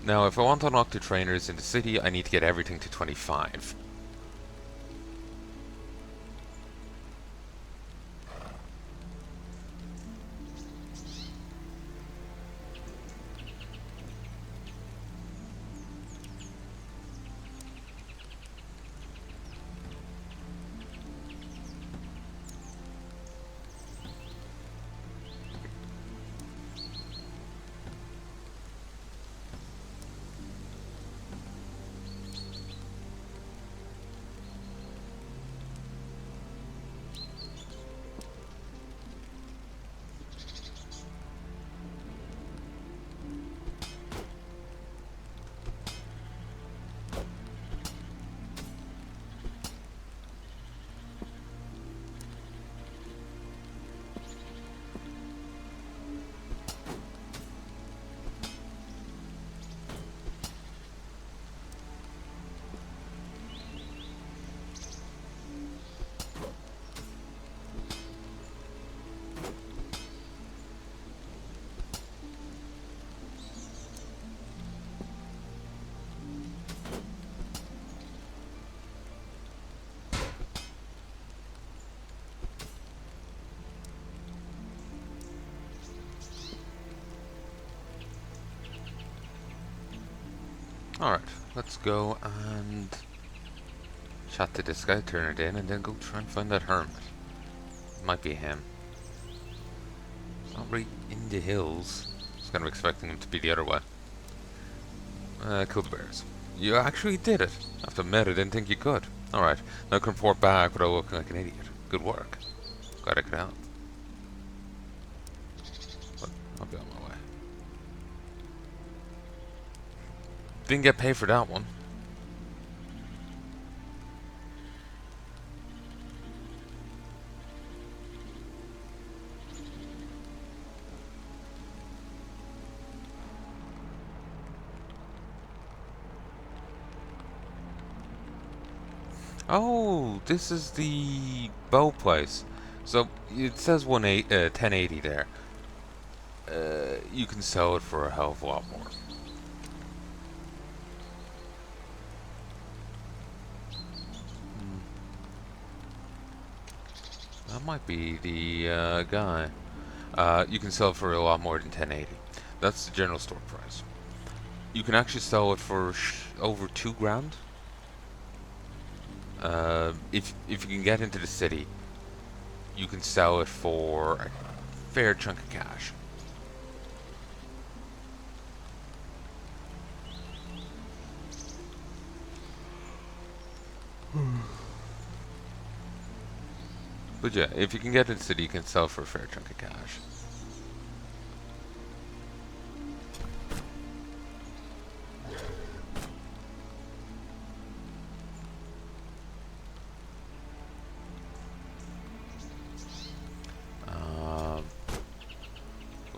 Now, if I want to unlock the trainers in the city, I need to get everything to 25. Alright, let's go and chat to this guy, turn it in, and then go try and find that hermit. Might be him. Not right in the hills. I was kind of expecting him to be the other way. Kill the bears. You actually did it. I have to admit, I didn't think you could. Alright, now I can report back without looking like an idiot. Good work. Glad I could help. But I'll be on my way. Didn't get paid for that one. Oh, this is the bow place. So it says 1080 there. You can sell it for a hell of a lot more. That might be the guy. You can sell it for a lot more than 1080. That's the general store price. You can actually sell it for over 2 grand. If you can get into the city, you can sell it for a fair chunk of cash. But yeah, if you can get into the city, you can sell for a fair chunk of cash.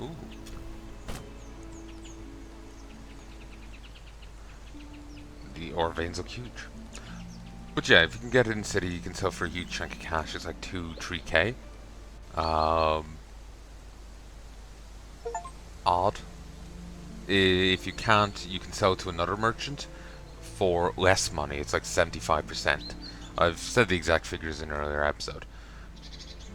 Ooh. The ore veins look huge. But yeah, if you can get it in the city, you can sell for a huge chunk of cash. It's like 2-3k. Odd. If you can't, you can sell it to another merchant for less money. It's like 75%. I've said the exact figures in an earlier episode.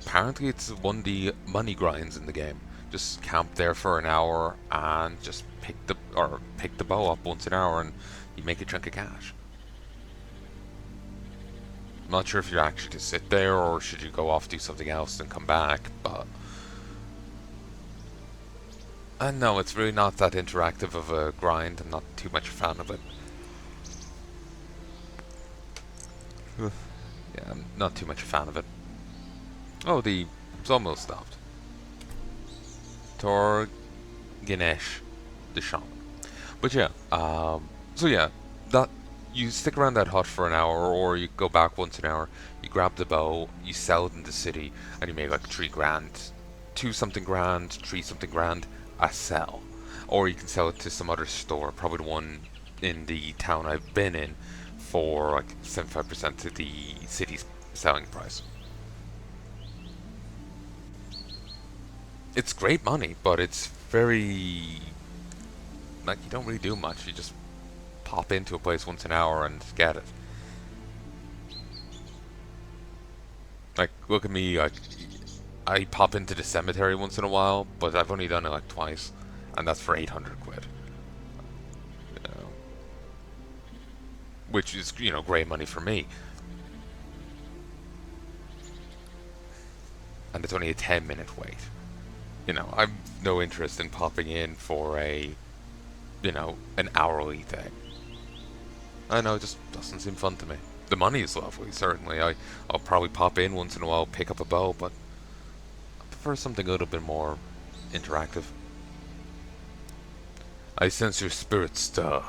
Apparently it's one of the money grinds in the game. Just camp there for an hour and just pick the bow up once an hour and you make a chunk of cash. I'm not sure if you're actually to sit there or should you go off do something else and come back, but no, it's really not that interactive of a grind. I'm not too much a fan of it. Yeah, I'm not too much a fan of it. Oh, it's almost stopped. Tor Ganesh, the shaman. But yeah, so yeah, that you stick around that hut for an hour, or you go back once an hour. You grab the bow, you sell it in the city, and you make like 3 grand, 2 something grand, 3 something grand a sell. Or you can sell it to some other store, probably the one in the town I've been in, for like 75% of the city's selling price. It's great money, but it's very like, you don't really do much. You just pop into a place once an hour and get it. Like, look at me, like, I pop into the cemetery once in a while, but I've only done it like twice, and that's for 800 quid. You know, which is, great money for me. And it's only a 10-minute wait. I've no interest in popping in for an hourly thing. I know, it just doesn't seem fun to me. The money is lovely, certainly. I'll probably pop in once in a while, pick up a bow, but I prefer something a little bit more interactive. I sense your spirit stir,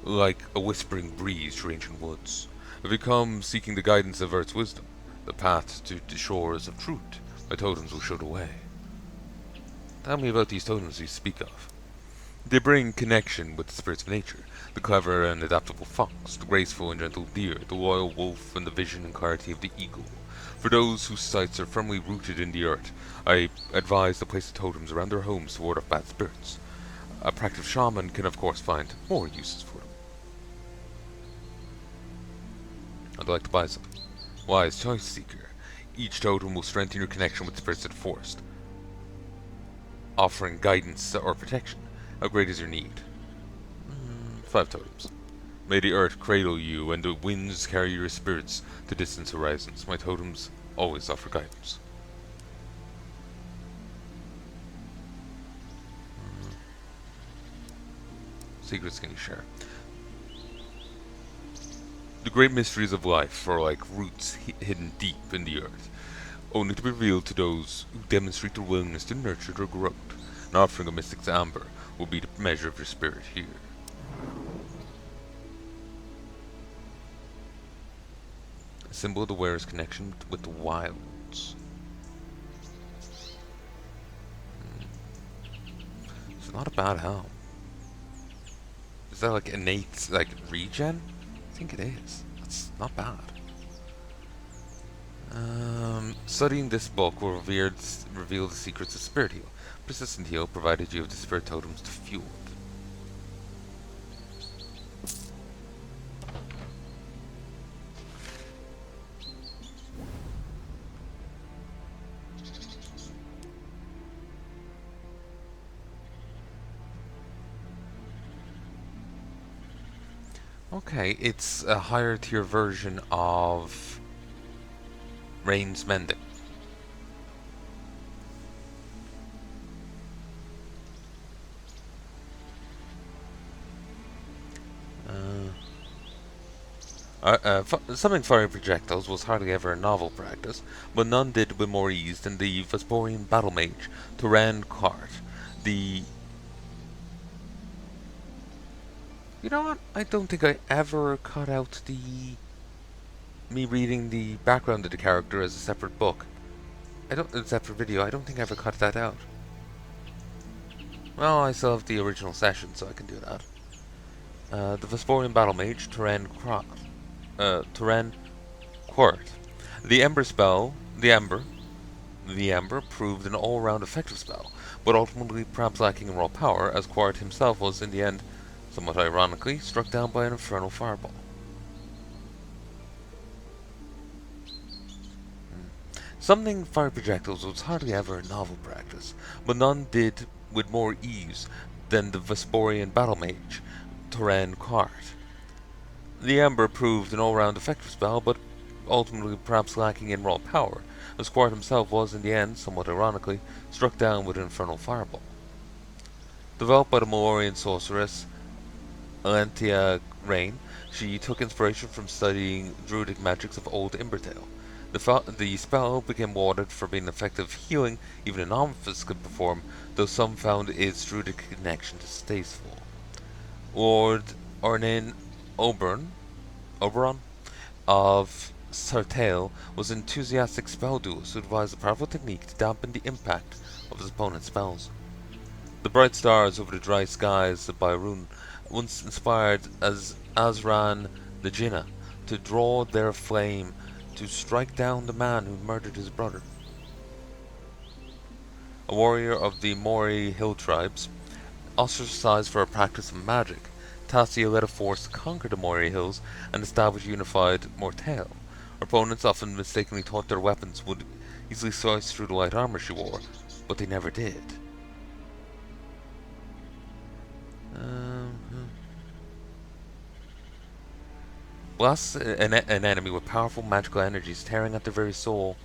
like a whispering breeze through ancient woods. I become seeking the guidance of Earth's wisdom, the path to the shores of truth. My totems will show the way. Tell me about these totems you speak of. They bring connection with the spirits of nature, the clever and adaptable fox, the graceful and gentle deer, the loyal wolf, and the vision and clarity of the eagle. For those whose sights are firmly rooted in the earth, I advise to place the totems around their homes to ward off bad spirits. A practiced shaman can of course find more uses for them. I'd like to buy some. Wise choice, Seeker. Each totem will strengthen your connection with the spirits of the forest, offering guidance or protection. How great is your need? 5 totems. May the earth cradle you and the winds carry your spirits to distant horizons. My totems always offer guidance. Secrets can you share? The great mysteries of life are like roots hidden deep in the earth, only to be revealed to those who demonstrate their willingness to nurture their growth. An offering of mystic's amber will be the measure of your spirit here. A symbol of the wearer's connection with the wilds. It's not a bad helm. Is that like innate, like, regen? I think it is. That's not bad. Studying this book will reveal the secrets of Spirit Heal. Persistent Heal, provided you have the Spirit Totems to fuel it. Okay, it's a higher tier version of Rain's Mending. Summoning fiery projectiles was hardly ever a novel practice, but none did with more ease than the Vesporian battle mage, Turan Kart. You know what? I don't think I ever cut out me reading the background of the character as a separate book. A separate video. I don't think I ever cut that out. Well, I still have the original session, so I can do that. The Vesporian battle mage, Turan Quart. The Ember spell, the Ember proved an all-round effective spell, but ultimately perhaps lacking in raw power, as Quart himself was in the end, somewhat ironically, struck down by an infernal fireball. Summoning fire projectiles was hardly ever a novel practice, but none did with more ease than the Vesporian battle mage, Turan Quart. The Ember proved an all-round effective spell, but ultimately perhaps lacking in raw power, as Quart himself was in the end, somewhat ironically, struck down with an infernal fireball. Developed by the Malorian sorceress Alentia Rain, she took inspiration from studying druidic magics of Old Embertale. The spell became lauded for being effective healing even a novice could perform, though some found its druidic connection distasteful. Lord Ornain Oberon of Sartale was an enthusiastic spell duelist who devised a powerful technique to dampen the impact of his opponent's spells. The bright stars over the dry skies of Byrune once inspired Azran the Jinnah to draw their flame to strike down the man who murdered his brother. A warrior of the Mori hill tribes, ostracized for her practice of magic, Tassia led a force to conquer the Moria Hills and establish unified Mortale. Her opponents often mistakenly thought their weapons would easily slice through the light armor she wore, but they never did. Blasts an enemy with powerful magical energies tearing at their very soul.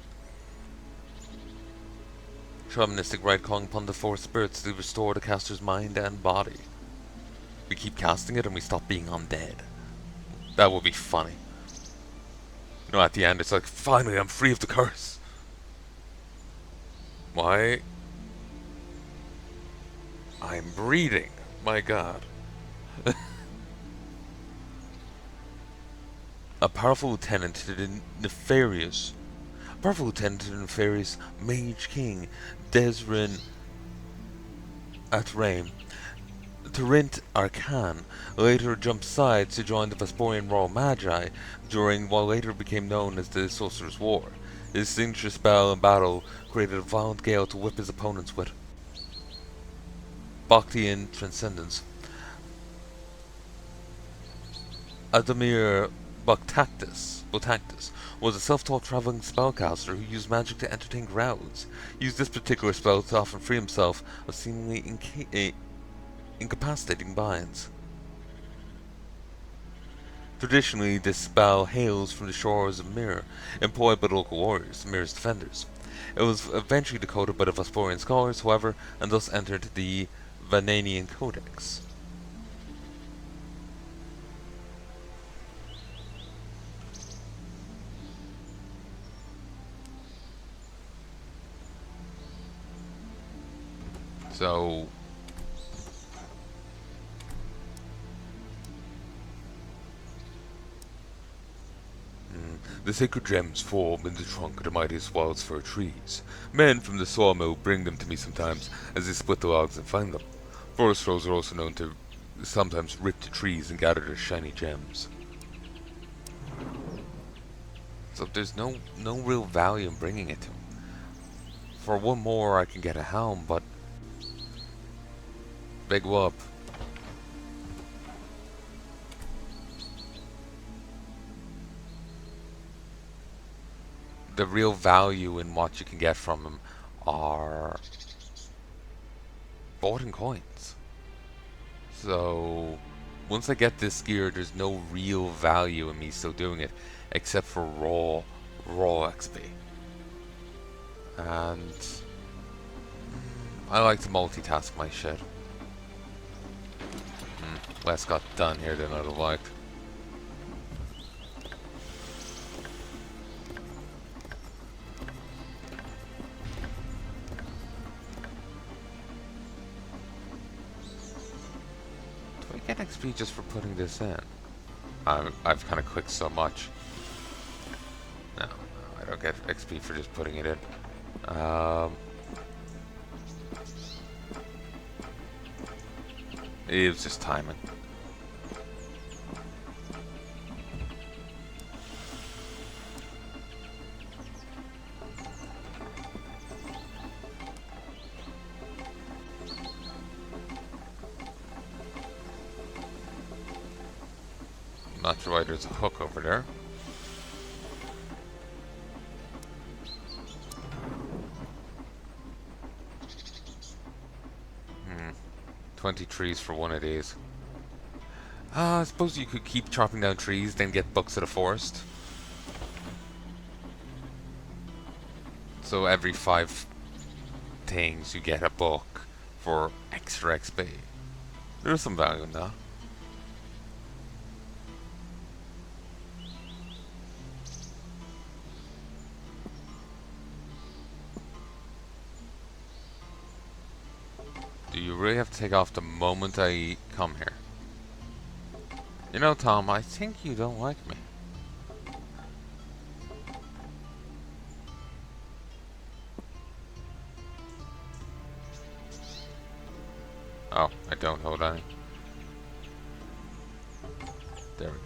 Shamanistic rite calling upon the forest spirits to restore the caster's mind and body. We keep casting it and we stop being undead. That would be funny. You know, at the end it's like, finally I'm free of the curse. Why? I'm breeding. My god. A powerful lieutenant to the nefarious Mage King Desrin Atraim. Torrent Arcan later jumped sides to join the Vesporian Royal Magi during what later became known as the Sorcerer's War. His signature spell in battle created a violent gale to whip his opponents with. Bactrian Transcendence. Adamir Botactus was a self-taught traveling spellcaster who used magic to entertain crowds. He used this particular spell to often free himself of seemingly incapacitating binds. Traditionally, this spell hails from the shores of Mir, employed by the local warriors, Mir's defenders. It was eventually decoded by the Vesporian scholars, however, and thus entered the Vananian Codex. So, the sacred gems form in the trunk of the mightiest wildfir trees. Men from the sawmill bring them to me sometimes as they split the logs and find them. Forest trolls are also known to sometimes rip the trees and gather their shiny gems. So there's no real value in bringing it to him. For one more I can get a helm, but big whoop. The real value in what you can get from him are bought in coins. So once I get this gear, there's no real value in me still doing it, except for raw XP. And I like to multitask my shit. Less got done here than I'd have liked. Do I get XP just for putting this in? I've kind of clicked so much. No, I don't get XP for just putting it in. It was just timing. Not sure why there's a hook over there. 20 trees for one of these. I suppose you could keep chopping down trees, then get books of the forest. So every 5 things you get a book for extra XP. There's some value in that. Do you really have to take off the moment I come here? You know, Tom, I think you don't like me. Oh, I don't hold any. There we go.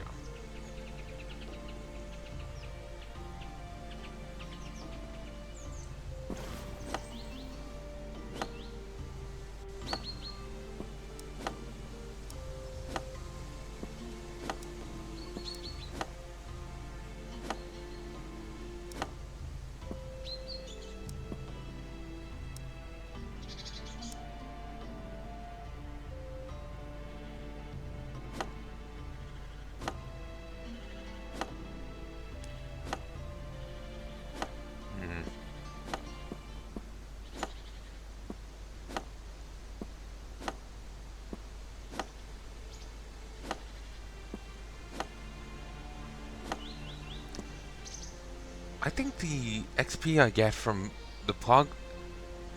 I think the XP I get from the plug,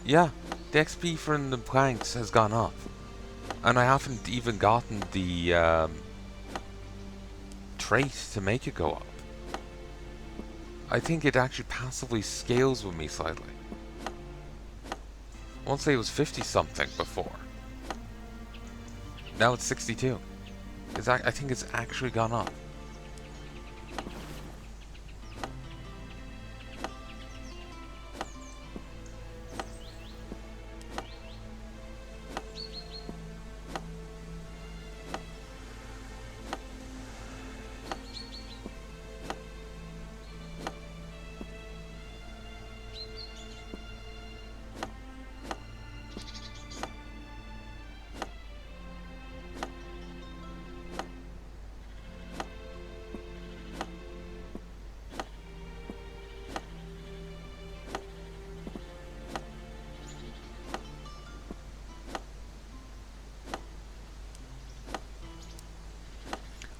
yeah, the XP from the planks has gone up. And I haven't even gotten the trait to make it go up. I think it actually passively scales with me slightly. I won't say it was 50 something before. Now it's 62. I think it's actually gone up.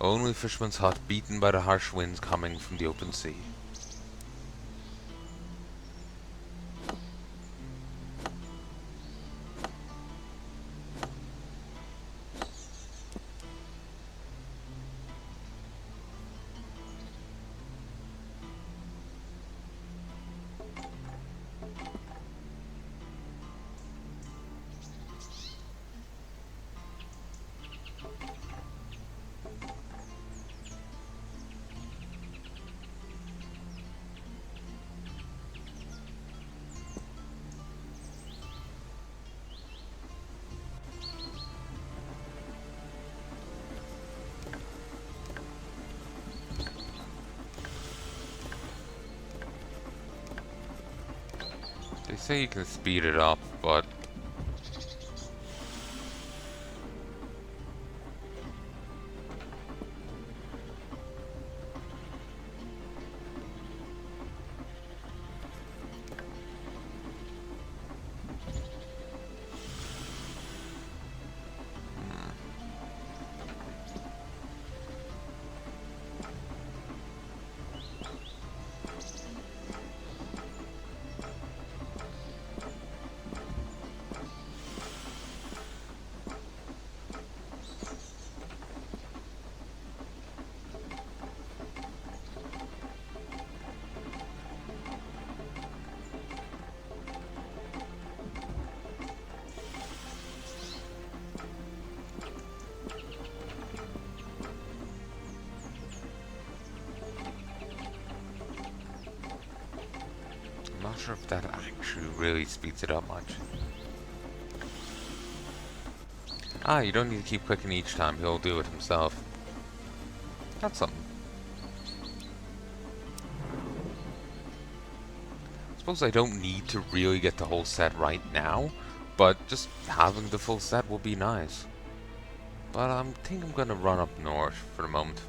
Only fisherman's hut beaten by the harsh winds coming from the open sea. They say you can speed it up, but I'm not sure if that actually really speeds it up much. Ah, you don't need to keep clicking each time, he'll do it himself. That's something. I suppose I don't need to really get the whole set right now, but just having the full set will be nice. But I think I'm gonna run up north for the moment.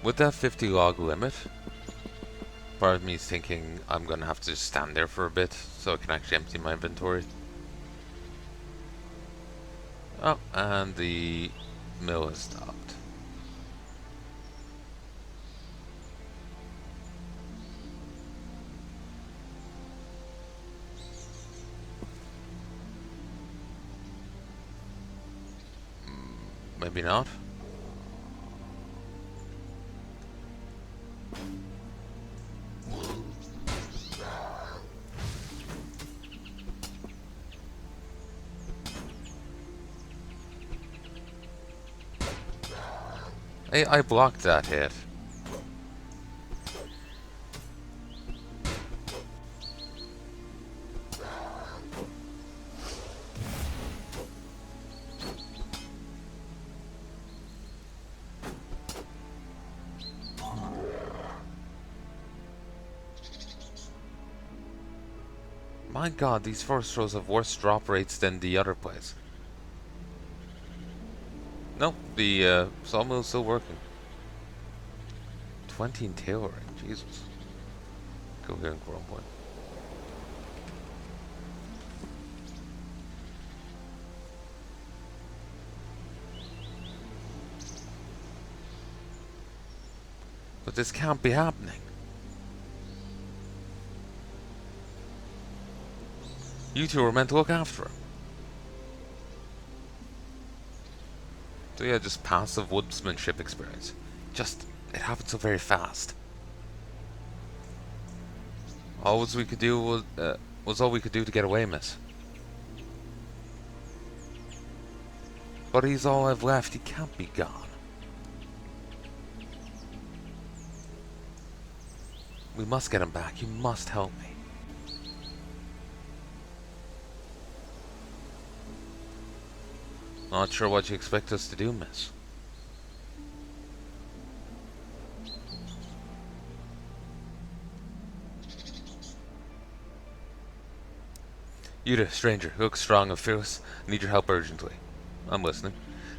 With that 50 log limit, part of me is thinking I'm gonna have to just stand there for a bit so I can actually empty my inventory. Oh, and the mill has stopped. Maybe not. I blocked that hit. My god, these forest rows have worse drop rates than the other place. Nope, the sawmill's still working. 20 in tailoring, Jesus. Go here and grow one. But this can't be happening. You two were meant to look after him. So yeah, just passive woodsmanship experience. Just, it happened so very fast. All we could do was all we could do to get away, miss. But he's all I've left. He can't be gone. We must get him back. You must help me. Not sure what you expect us to do, miss. You the stranger, you look strong and fierce. I need your help urgently. I'm listening.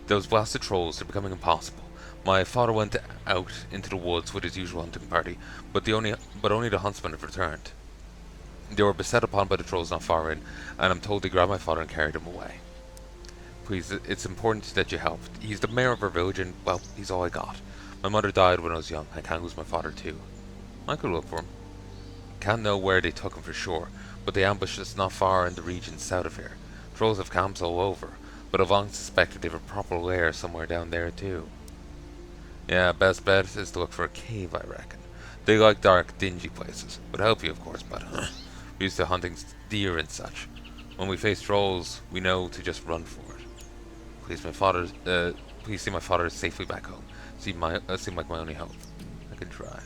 Those blasted trolls are becoming impossible. My father went out into the woods with his usual hunting party, but only the huntsmen have returned. They were beset upon by the trolls not far in, and I'm told they grabbed my father and carried him away. Please, it's important that you help. He's the mayor of our village, and, well, he's all I got. My mother died when I was young. I can't lose my father, too. I could look for him. Can't know where they took him for sure, but they ambushed us not far in the region south of here. Trolls have camps all over, but I've long suspected they've a proper lair somewhere down there, too. Yeah, best bet is to look for a cave, I reckon. They like dark, dingy places. Would help you, of course, but we're used to hunting deer and such. When we face trolls, we know to just run for it. Please see my father safely back home. Seem like my only hope. I can try.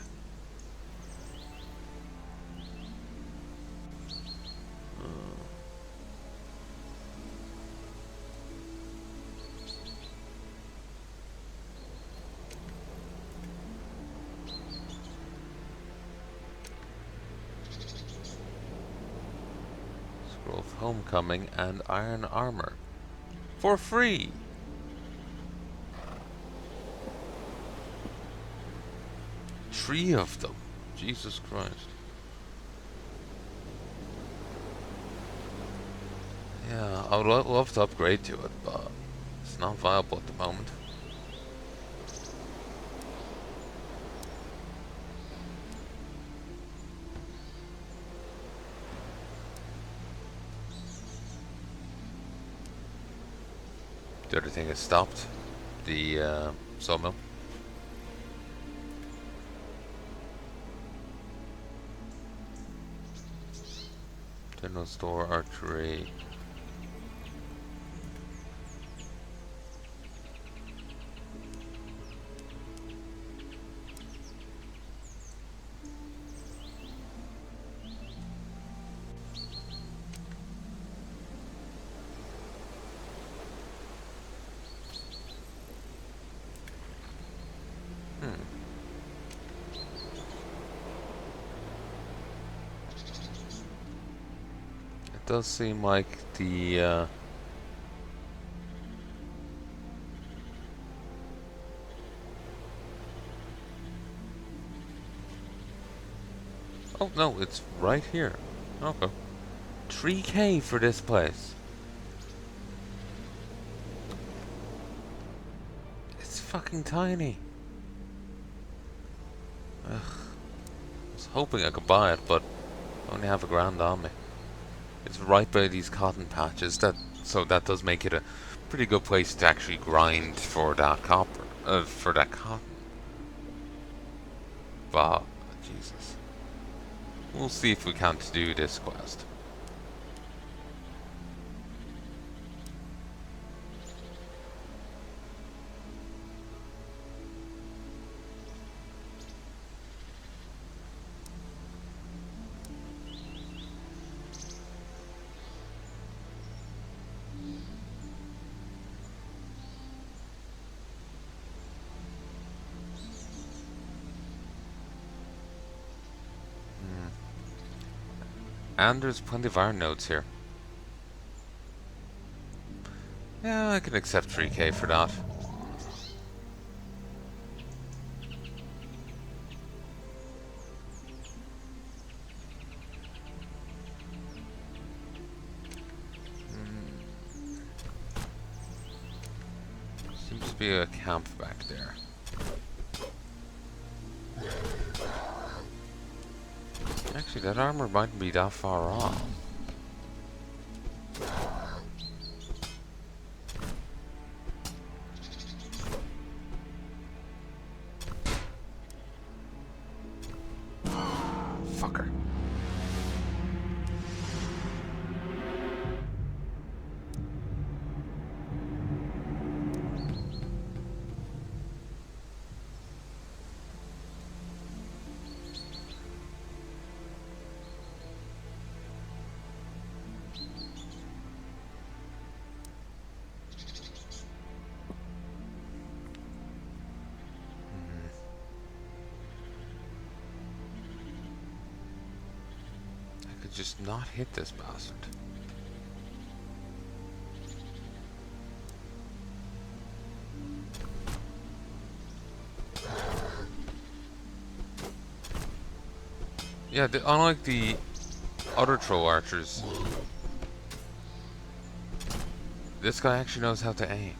Scroll of Homecoming and Iron Armor. For free! Three of them. Jesus Christ. Yeah, I would love to upgrade to it, but it's not viable at the moment. The other thing has stopped. The sawmill. General store, archery. It does seem like the oh no, it's right here. Okay. 3K for this place. It's fucking tiny. Ugh. I was hoping I could buy it, but I only have $1,000 on me. It's right by these cotton patches, so that does make it a pretty good place to actually grind for that for that cotton. But, Jesus. We'll see if we can't do this quest. And there's plenty of iron nodes here. Yeah, I can accept 3K for that. Seems to be a camp back there. Actually, that armor mightn't be that far off. Fucker. Just not hit this bastard. Yeah, unlike the other troll archers, this guy actually knows how to aim.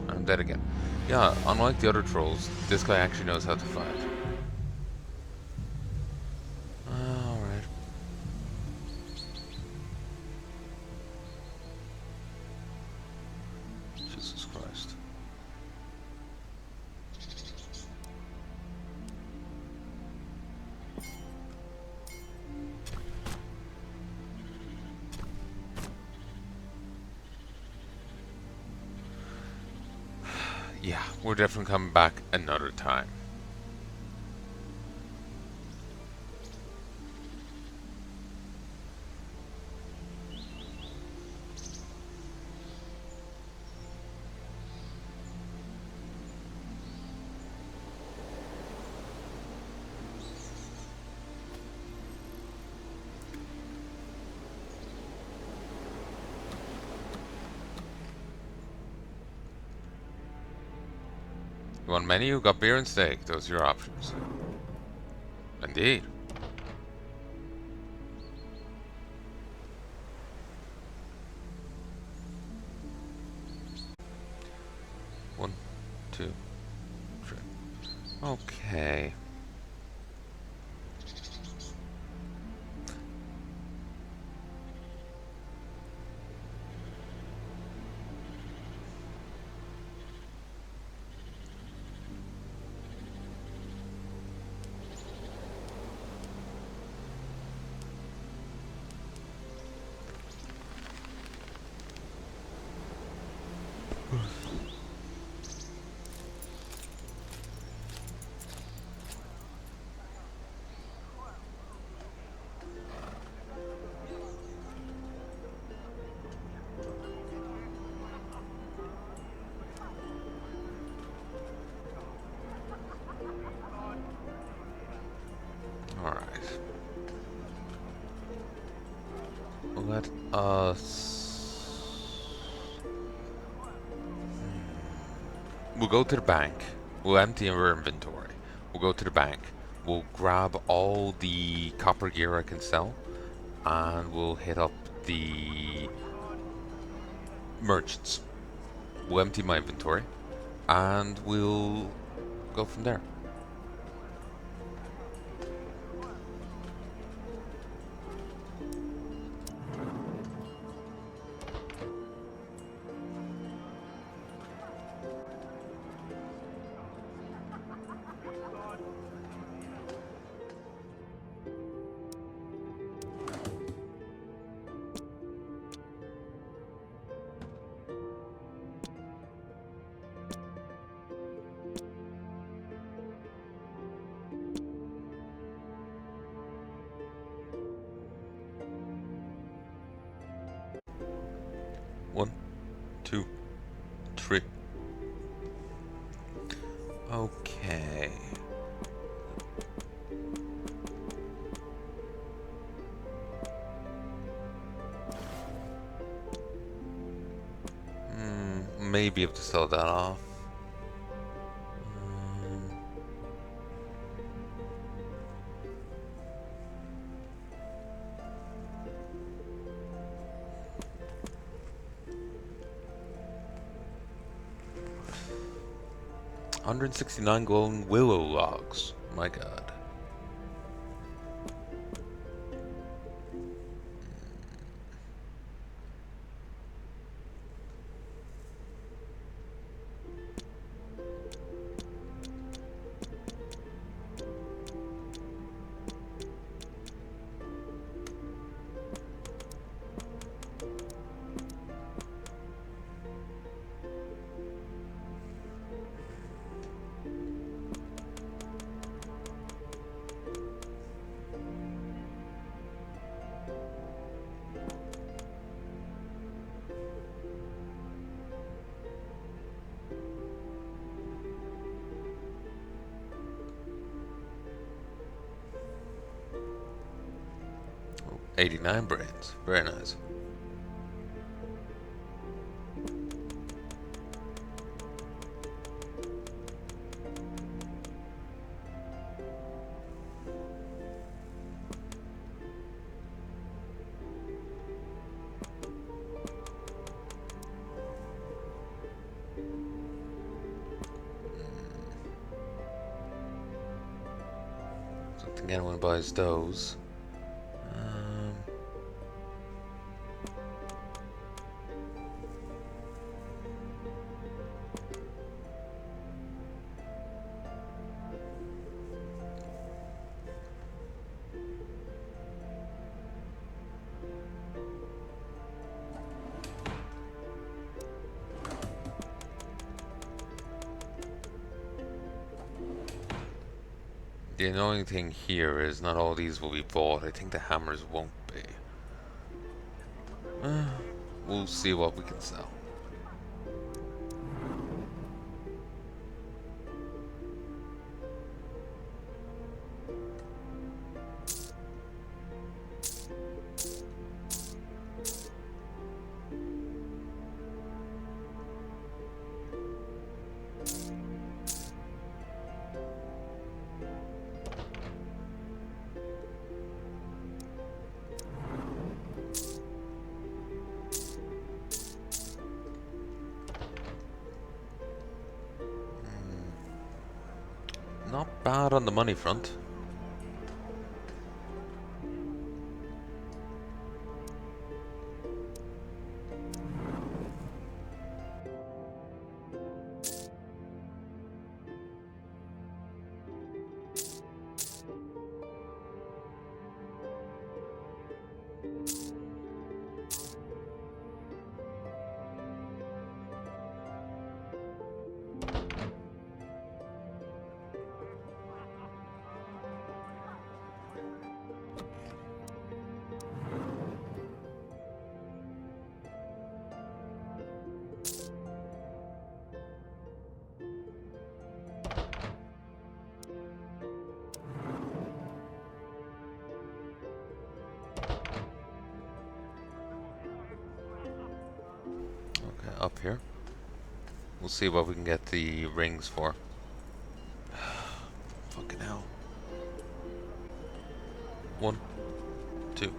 I'm dead again. Yeah, unlike the other trolls, this guy actually knows how to fight. Alright. Jesus Christ. Yeah, we're definitely coming back another time. You want menu? Got beer and steak. Those are your options. Indeed. One, two, three. Okay. Alright. Let us... We'll go to the bank. We'll empty our inventory. We'll go to the bank. We'll grab all the copper gear I can sell. And we'll hit up the merchants. We'll empty my inventory. And we'll go from there. One, two, three. Okay. Maybe have to sell that off. 169 glowing willow logs. My god. 89 brains. Very nice. Don't think anyone buys those. The annoying thing here is not all these will be bought. I think the hammers won't be. We'll see what we can sell. Not bad on the money front. Up here. We'll see what we can get the rings for. Fucking hell. 1, 2.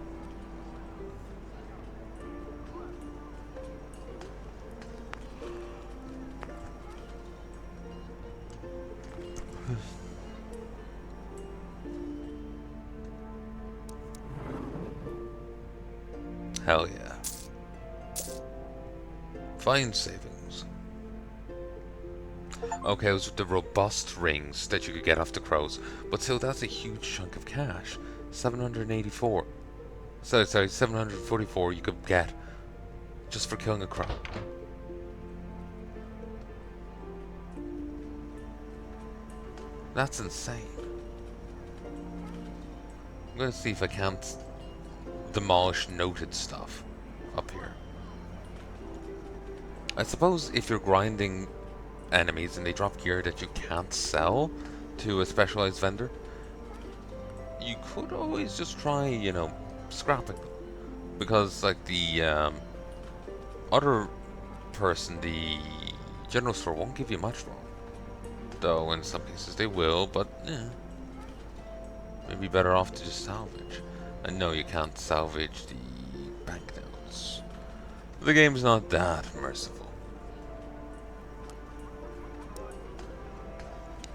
Hell yeah. Fine savings. Okay, it was the robust rings that you could get off the crows, but still, that's a huge chunk of cash. 784. Sorry, 744 you could get just for killing a crow. That's insane. I'm gonna see if I can't demolish noted stuff up here. I suppose if you're grinding enemies and they drop gear that you can't sell to a specialized vendor, you could always just try, you know, scrapping them. Because, like, the other person, the general store, won't give you much for them. Though, in some cases they will, but, maybe better off to just salvage. And no, you can't salvage the banknotes. The game's not that merciful.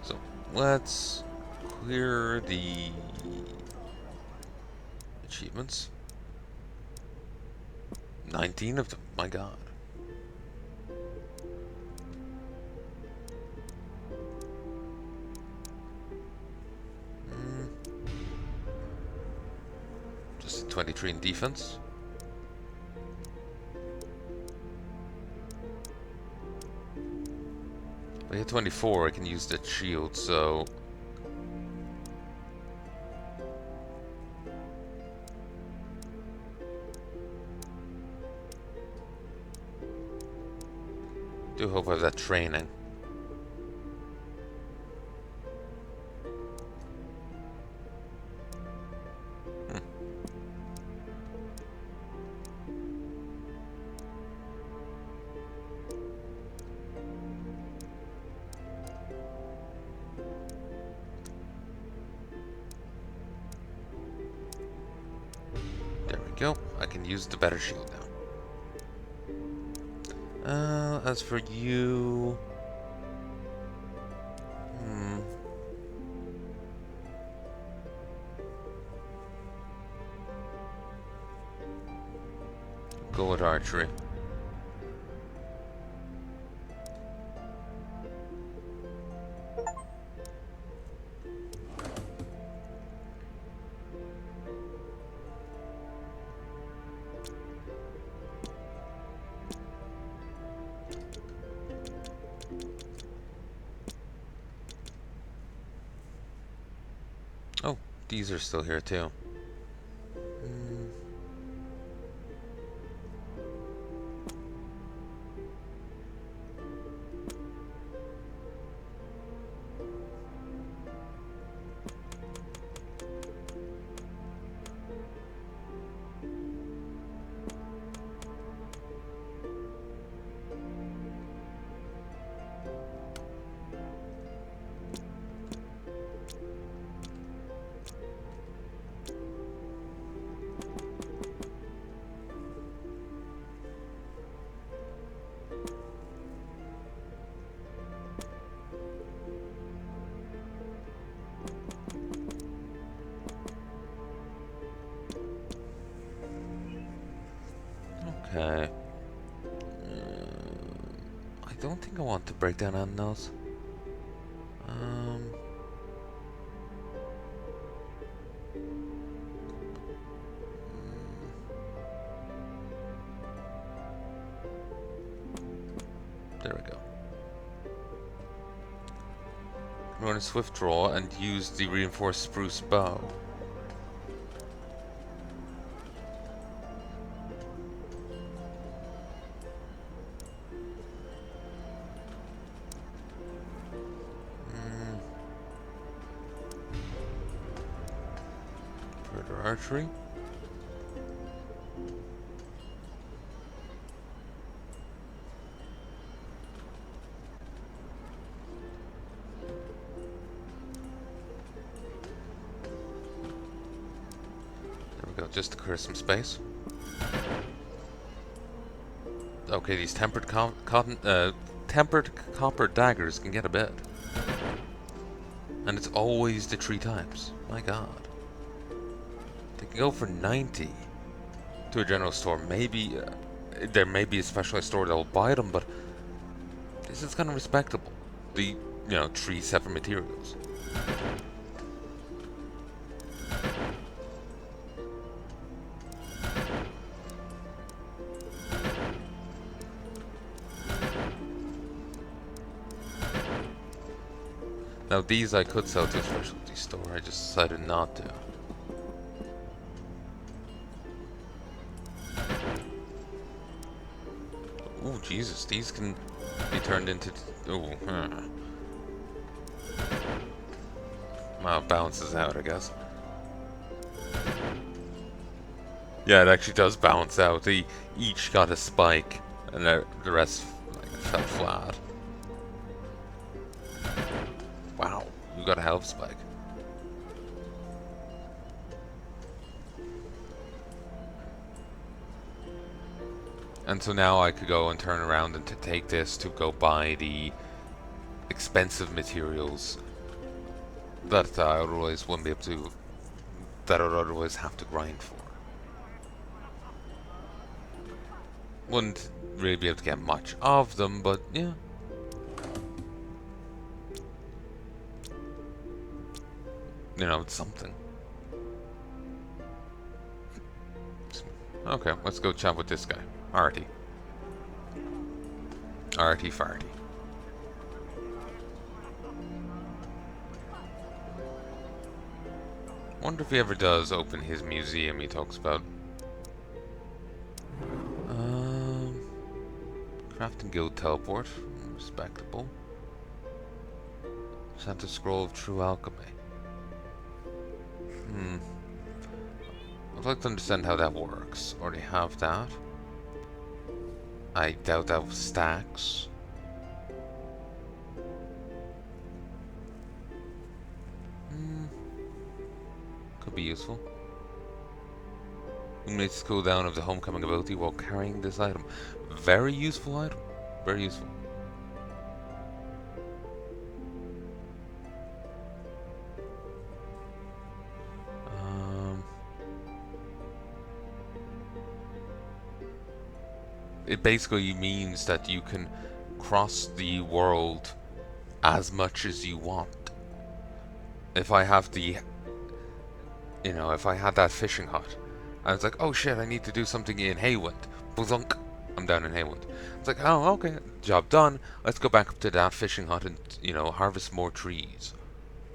So, let's clear the achievements. 19 of them, my god. Just 23 in defense. If I hit 24, I can use that shield, so... do hope I have that training. go. I can use the better shield now. As for you... Go with archery. Oh, these are still here too. Okay. I don't think I want to break down on those. There we go. Run a swift draw and use the reinforced spruce bow. Further archery. Just to clear some space. Okay, these tempered copper daggers can get a bit, and it's always the 3 types. My God, they can go for 90 to a general store. Maybe there may be a specialized store that will buy them, but this is kind of respectable. The 3 separate materials. Now these I could sell to a specialty store, I just decided not to. Ooh, Jesus, these can be turned into... Ooh, Well, it bounces out, I guess. Yeah, it actually does bounce out. They each got a spike, and the rest fell flat. Wow, you got a hell of a spike. And so now I could go and turn around and to take this to go buy the expensive materials that I otherwise wouldn't be able to, that I would otherwise have to grind for. Wouldn't really be able to get much of them, but yeah. It's something. Okay, let's go chat with this guy. Artie. Artie Farty. Wonder if he ever does open his museum he talks about. Crafting Guild Teleport. Respectable. Santa Scroll of True Alchemy. I'd like to understand how that works. Already have that. I doubt that stacks. Could be useful. Eliminates cooldown of the homecoming ability while carrying this item. Very useful item. Very useful. It basically means that you can cross the world as much as you want. If I have the, if I had that fishing hut, I was like, oh shit, I need to do something in Haywind. Blunk, I'm down in Haywind. It's like, oh, okay, job done. Let's go back up to that fishing hut and, harvest more trees.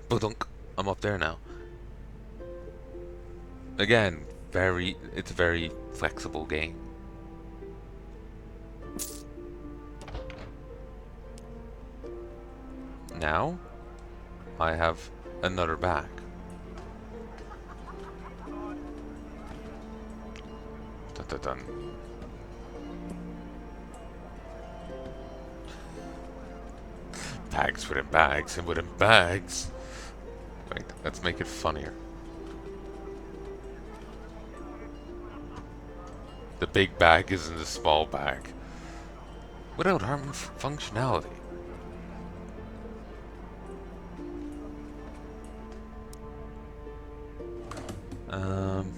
Blunk, I'm up there now. Again, it's a very flexible game. Now, I have another bag. Dun, dun, dun. Bags within bags and within bags. Wait, let's make it funnier. The big bag is in the small bag. Without harming functionality. Um...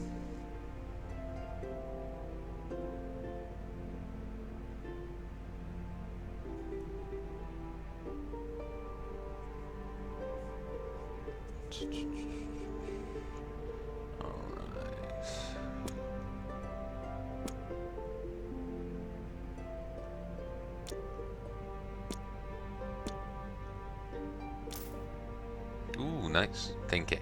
Ooh, nice. 10k.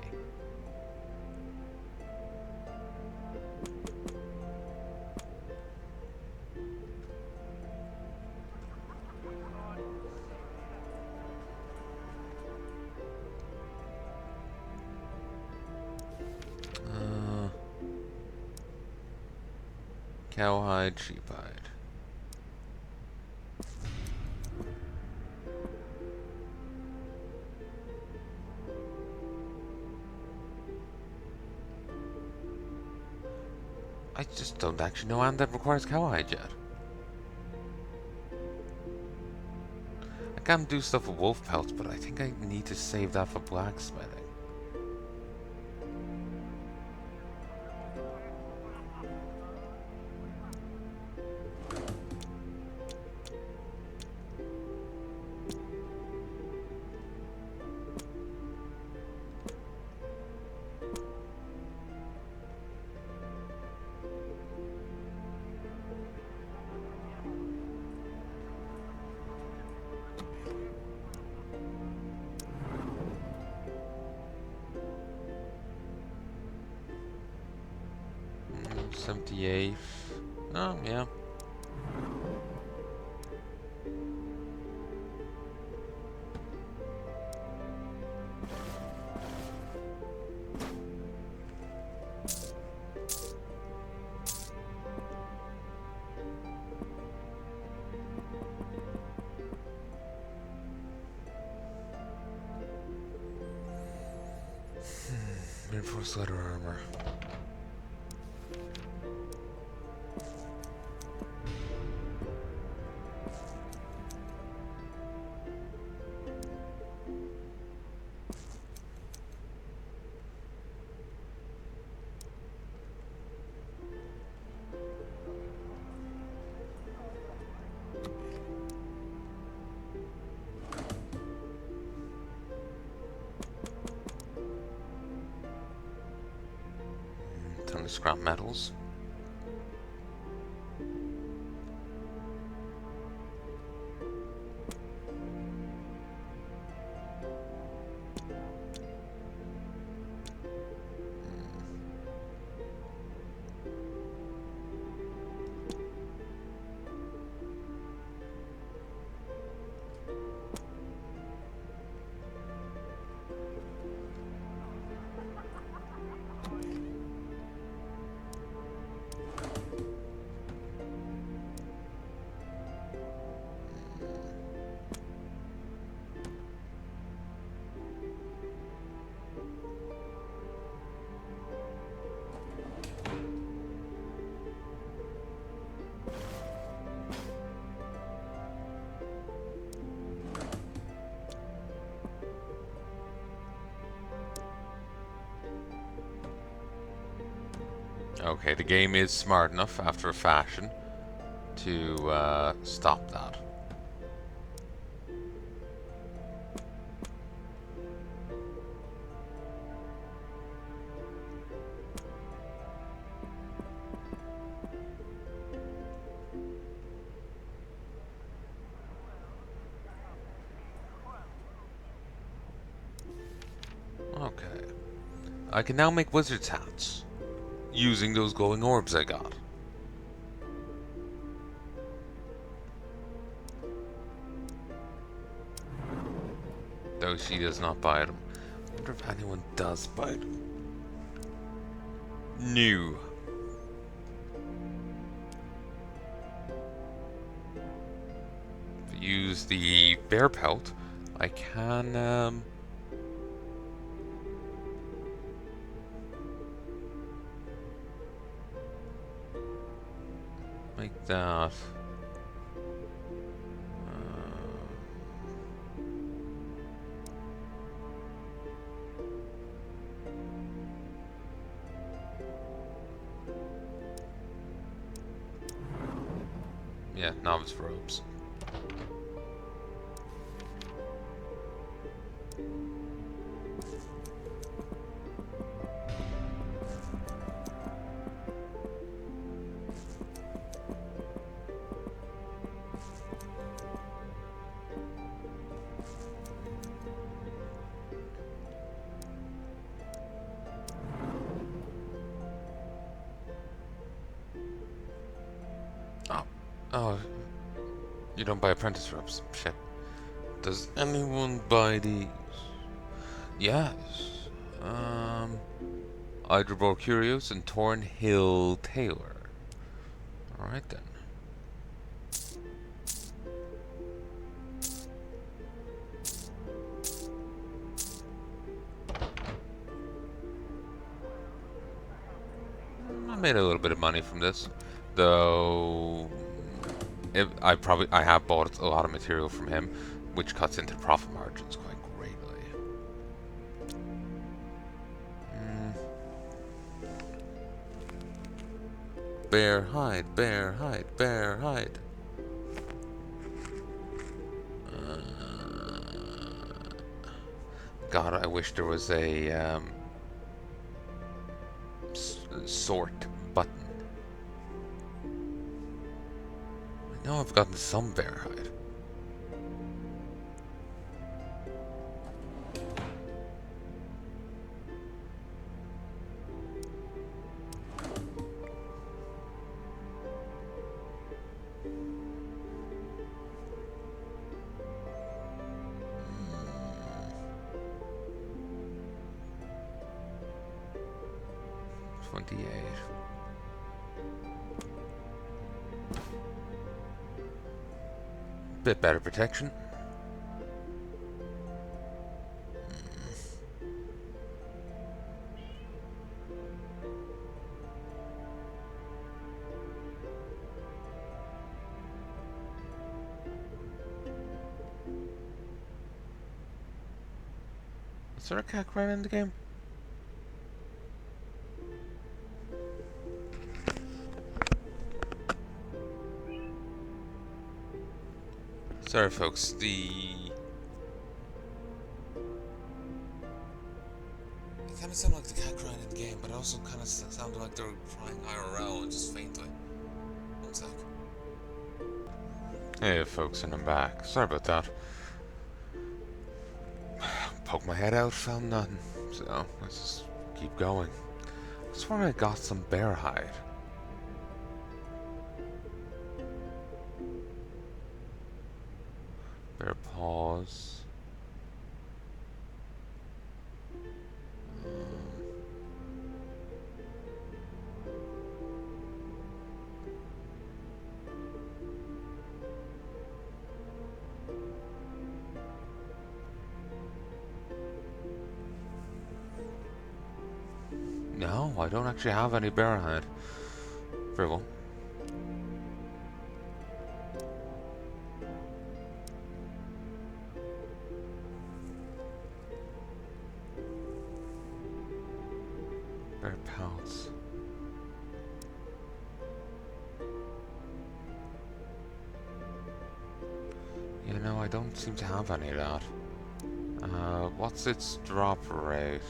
Cowhide, sheephide. I just don't actually know that requires cowhide yet. I can do stuff with wolf pelts, but I think I need to save that for blacksmithing. Mm, 78. Oh, yeah. Reinforced leather armor. Ton of scrap metals. Okay, the game is smart enough, after a fashion, to stop that. Okay. I can now make wizard's hats using those glowing orbs I got. Though she does not buy them. I wonder if anyone does buy them. New. If I use the bear pelt, I can make that. Yeah, novice robes. Oh. Oh. You don't buy apprentice robes. Shit. Does anyone buy these? Yes. Hydrobor Curios and Thornhill Taylor. Alright then. I made a little bit of money from this, though. I have bought a lot of material from him, which cuts into profit margins quite greatly. Bear hide, bear hide, bear hide. God, I wish there was a sort button. I know I've gotten some bear hide. Hmm. 28. Bit better protection. Is there a cat crying in the game? Sorry, folks. It kind of sounded like the cat crying in the game, but it also kind of sounded like they were crying IRL and just faintly. One sec. Hey, folks, and I'm back. Sorry about that. Poke my head out, found nothing. So, let's just keep going. I swear I got some bear hide. Bear paws. No, I don't actually have any bear hide. Very well. Bear pelts. I don't seem to have any of that. What's its drop rate?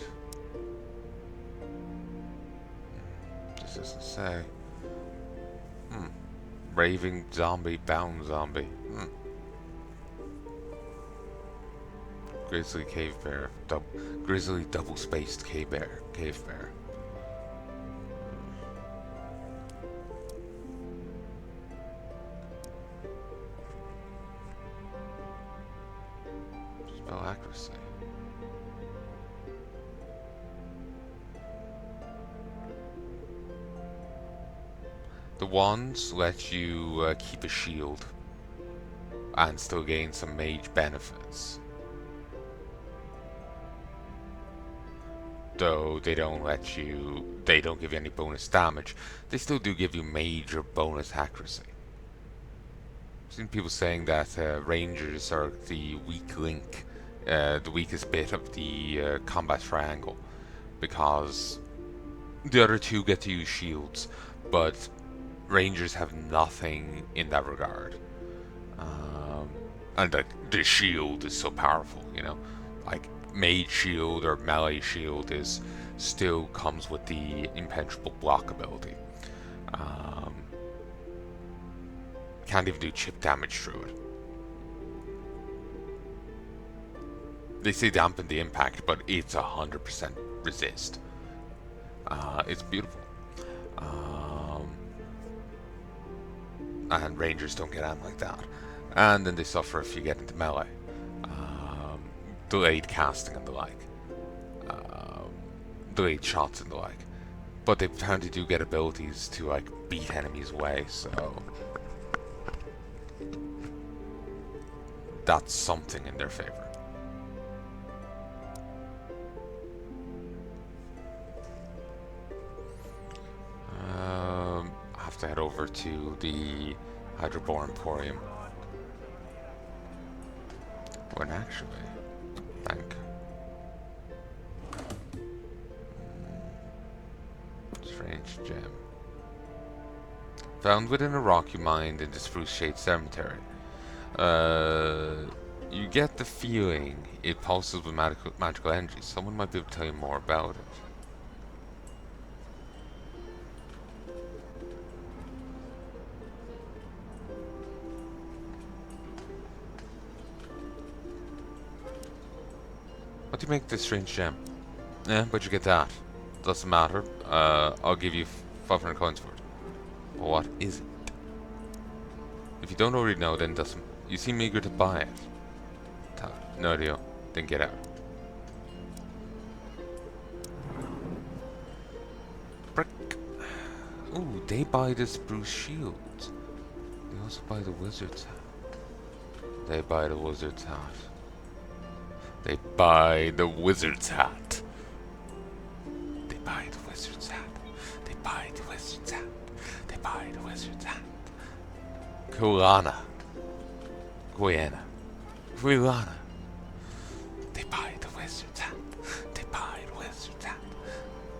This doesn't say. Raving zombie, bound zombie. Grizzly cave bear. Grizzly double-spaced cave bear. Spell accuracy. The wands let you keep a shield and still gain some mage benefits. Though they don't give you any bonus damage, they still do give you major bonus accuracy. I've seen people saying that rangers are the weak link, the weakest bit of the combat triangle, because the other two get to use shields, but rangers have nothing in that regard. And the shield is so powerful, you know, like mage shield or melee shield still comes with the impenetrable block ability. Can't even do chip damage through it. They say dampen the impact, but it's 100% resist. It's beautiful. And rangers don't get on like that. And then they suffer if you get into melee. Delayed casting and the like. Delayed shots and the like. But they apparently do get abilities to like beat enemies away, so that's something in their favor. I have to head over to the Hydrobore Emporium. When actually, strange gem. Found within a rock you mined in the Spruce Shade Cemetery. You get the feeling it pulses with magical energy. Someone might be able to tell you more about it. What do you make this strange gem? Yeah, but you get that. Doesn't matter. I'll give you 500 coins for it. What is it? If you don't already know, then doesn't. You seem eager to buy it. No deal. Then get out. Brick. Ooh, they buy the spruce shields. They also buy the wizard's hat. They buy the wizard's hat. They buy the wizard's hat. They buy the wizard's hat. They buy the wizard's hat. They buy the wizard's hat. Kulana. Guyana. Quilana. They buy the wizard's hat. They buy the wizard's hat.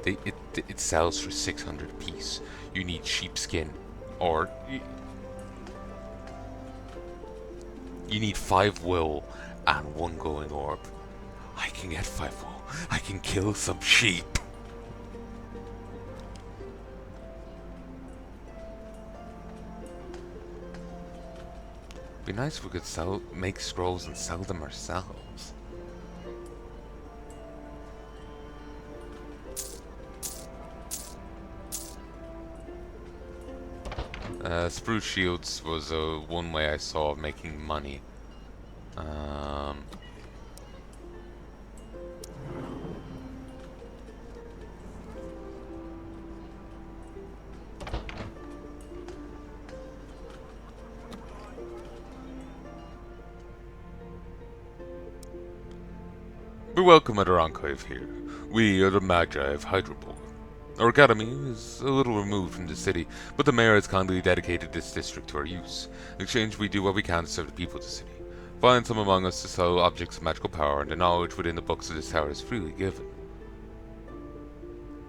It sells for 600 apiece. You need sheepskin, or you need 5 wool and 1 glowing orb. I can get 5 wool. I can kill some sheep. Be nice if we could make scrolls and sell them ourselves. Spruce shields was one way I saw of making money. We're welcome at our enclave here. We are the Magi of Hydrobore. Our academy is a little removed from the city, but the mayor has kindly dedicated this district to our use. In exchange, we do what we can to serve the people of the city. Find some among us to sell objects of magical power, and the knowledge within the books of this tower is freely given.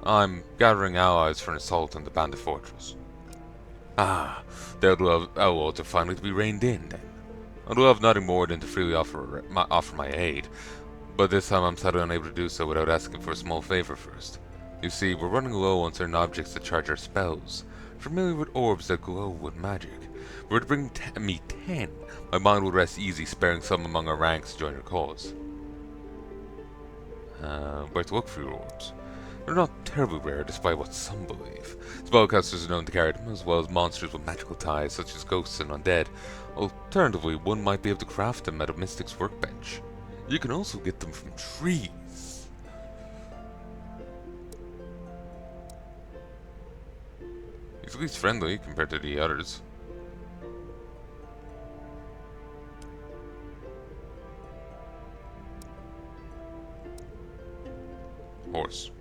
I'm gathering allies for an assault on the bandit fortress. Ah, the outlaws are finally to be reined in, then. I do have nothing more than to freely offer my aid, but this time I'm sadly unable to do so without asking for a small favor first. You see, we're running low on certain objects that charge our spells. Familiar with orbs that glow with magic? Were to bring me 10, my mind would rest easy, sparing some among our ranks to join our cause. Where to look for your orbs? They're not terribly rare, despite what some believe. Spellcasters are known to carry them, as well as monsters with magical ties, such as ghosts and undead. Alternatively, one might be able to craft them at a mystic's workbench. You can also get them from trees. He's at least friendly compared to the others. Horse.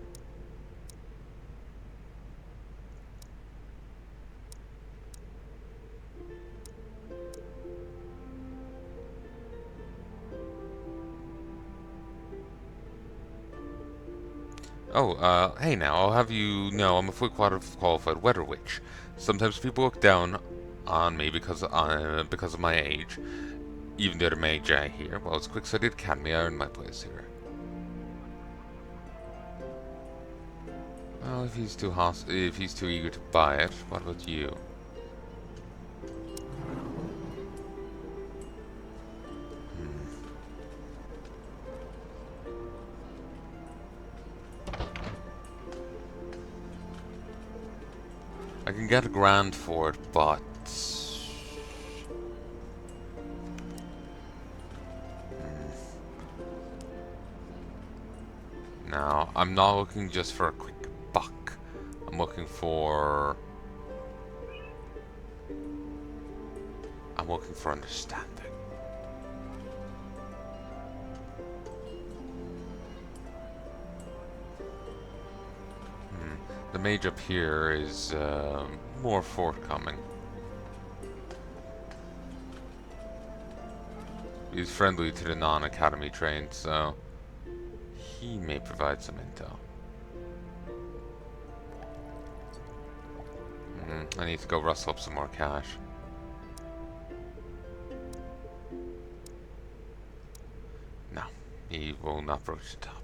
Oh, hey now, I'll have you know I'm a fully qualified weather witch. Sometimes people look down on me because of my age. Even the other mage I hear. Well, it's a quick study at Academy, I earned my place here. Well, if he's too eager to buy it, what about you? I can get a grand for it, but no, I'm not looking just for a quick buck. I'm looking for understanding. The mage up here is more forthcoming. He's friendly to the non-academy trained, so he may provide some intel. I need to go rustle up some more cash. No, he will not broach the topic.